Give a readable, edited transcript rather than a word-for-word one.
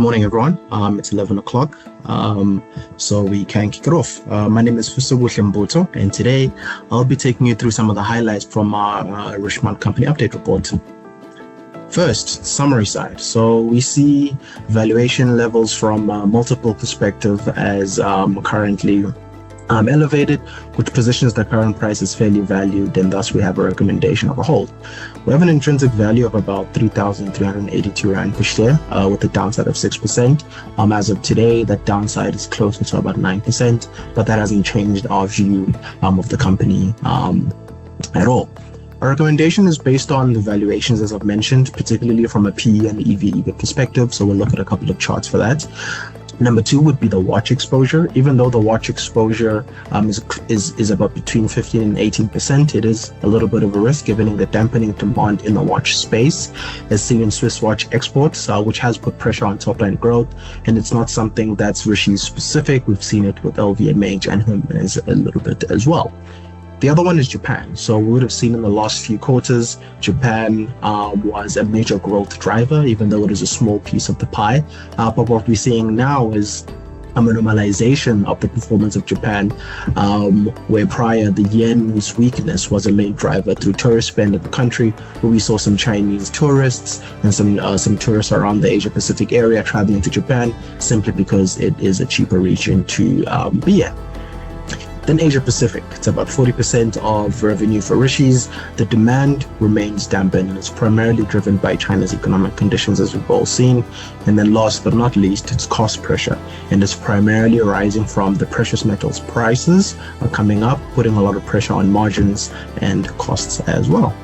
morning, everyone. It's 11 o'clock, so we can kick it off. My name is Mbuto, and today I'll be taking you through some of the highlights from our Richemont company update report. First, summary side. So we see valuation levels from multiple perspectives as currently elevated, which positions the current price as fairly valued, and thus we have a recommendation of a hold. We have an intrinsic value of about 3,382 Rand per share with a downside of 6%. As of today, that downside is closer to about 9%, but that hasn't changed our view of the company at all. Our recommendation is based on the valuations, as I've mentioned, particularly from a PE and EV/EBIT perspective. So we'll look at a couple of charts for that. Number two would be the watch exposure. Even though the watch exposure is about between 15 and 18%, it is a little bit of a risk given the dampening demand in the watch space, as seen in Swiss watch exports, which has put pressure on top line growth. And it's not something that's Rishi specific. We've seen it with LVMH and Hermes a little bit as well. The other one is Japan. So we would have seen in the last few quarters, Japan was a major growth driver, even though it is a small piece of the pie. But what we're seeing now is a normalization of the performance of Japan, where prior the yen's weakness was a main driver through tourist spend in the country, where we saw some Chinese tourists and some tourists around the Asia Pacific area traveling to Japan simply because it is a cheaper region to be in. Then Asia Pacific, it's about 40% of revenue for Rishi's. The demand remains dampened and it's primarily driven by China's economic conditions, as we've all seen. And then last but not least, it's cost pressure, and it's primarily arising from the precious metals prices are coming up, putting a lot of pressure on margins and costs as well.